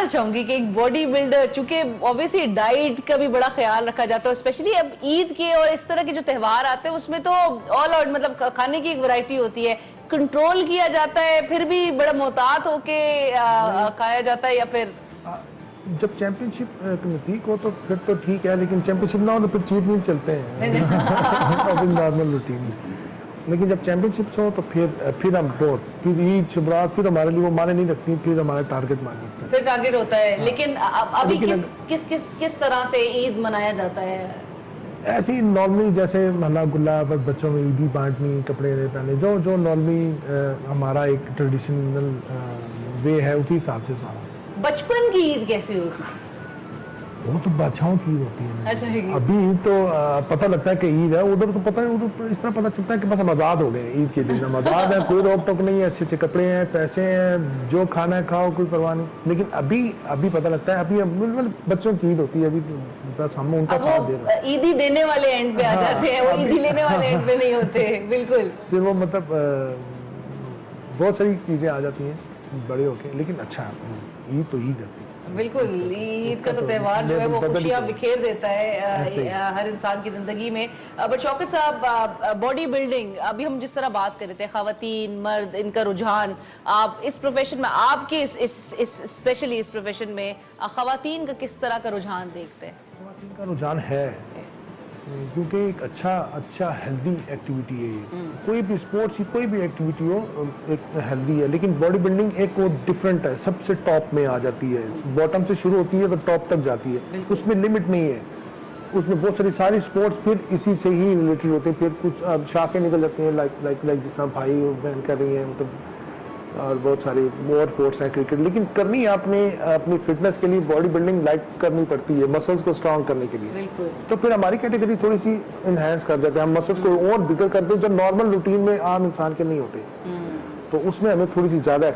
जानना चाहूंगी कि एक बॉडी बिल्डर, चूंकि ऑब्वियसली डाइट का भी बड़ा ख्याल रखा जाता है, स्पेशली अब ईद के और इस तरह के जो त्योहार आते हैं उसमें तो ऑल आउट मतलब खाने की एक वैरायटी होती है, कंट्रोल किया जाता है, फिर भी बड़ा मोहतात होके खाया जाता है, या फिर जब चैंपियनशिप नजदीक हो तो फिर तो ठीक है, लेकिन चैंपियनशिप ना हो तो फिर चीट मील चलते हैं नॉर्मल रूटीन। लेकिन जब चैंपियनशिप्स हो तो फिर हम बहुत फिर ईद शुभरात फिर हमारे लिए वो माने नहीं रखती, फिर हमारा टारगेट मान लेते हैं, फिर टारगेट होता है। हाँ। लेकिन अभी लेकिन किस तरह से ईद मनाया जाता है? ऐसे ही नॉर्मली जैसे हल्ला गुल्ला, बस बच्चों में ईदी बांटनी, कपड़े पहने, जो नॉर्मली हमारा एक ट्रेडिशनल वे है, उसी हिसाब से सारा। बचपन की ईद कैसी होती है? वो तो बादशाहों की होती है। अच्छा, अभी तो पता लगता है कि ईद है, उधर तो पता नहीं, उधर इस तरह पता चलता है कि बस हम आज़ाद हो गए ईद के दिन, हम आज़ाद है, कोई रोक टोक नहीं है, अच्छे अच्छे कपड़े हैं, पैसे हैं, जो खाना है खाओ, कोई परवाह नहीं। लेकिन अभी पता लगता है, अभी बिल्कुल बच्चों की ईद होती है, अभी बस हम उनका साथ दे रहे हैं। ईदी देने वाले एंड पे आ जाते हैं, वो ईदी लेने वाले एंड पे नहीं होते। बिल्कुल, फिर वो मतलब बहुत सारी चीज़ें आ जाती हैं बड़े होके, लेकिन अच्छा ईद तो ईद है। बिल्कुल, ईद का तो त्यौहार जो है वो खुशियाँ बिखेर देता है हर इंसान की जिंदगी में। बट शौकत साहब, बॉडी बिल्डिंग, अभी हम जिस तरह बात कर रहे थे, खवातीन मर्द इनका रुझान, आप इस प्रोफेशन में, आपके स्पेशली इस प्रोफेशन में खवातीन का किस तरह का रुझान देखते हैं? खवातीन का रुझान है क्योंकि एक अच्छा हेल्दी एक्टिविटी है ये। कोई भी स्पोर्ट्स की कोई भी एक्टिविटी हो एक हेल्दी है, लेकिन बॉडी बिल्डिंग एक वो डिफरेंट है, सबसे टॉप में आ जाती है, बॉटम से शुरू होती है तो टॉप तक जाती है, उसमें लिमिट नहीं है, उसमें बहुत सारी स्पोर्ट्स फिर इसी से ही रिलेटेड होते हैं, फिर कुछ शाखें निकल जाती हैं, लाइक जिस तरह भाई बहन कर रही हैं, मतलब और बहुत सारी और स्पोर्ट्स हैं, क्रिकेट, लेकिन करनी है आपने अपनी फिटनेस के लिए बॉडी बिल्डिंग लाइक करनी पड़ती है, मसल्स को स्ट्रांग करने के लिए। तो फिर हमारी कैटेगरी थोड़ी सी इनहेंस कर देते हैं, हम मसल्स को और बिगर करते हैं जो नॉर्मल रूटीन में आम इंसान के नहीं होते, तो उसमें हमें थोड़ी सी ज्यादा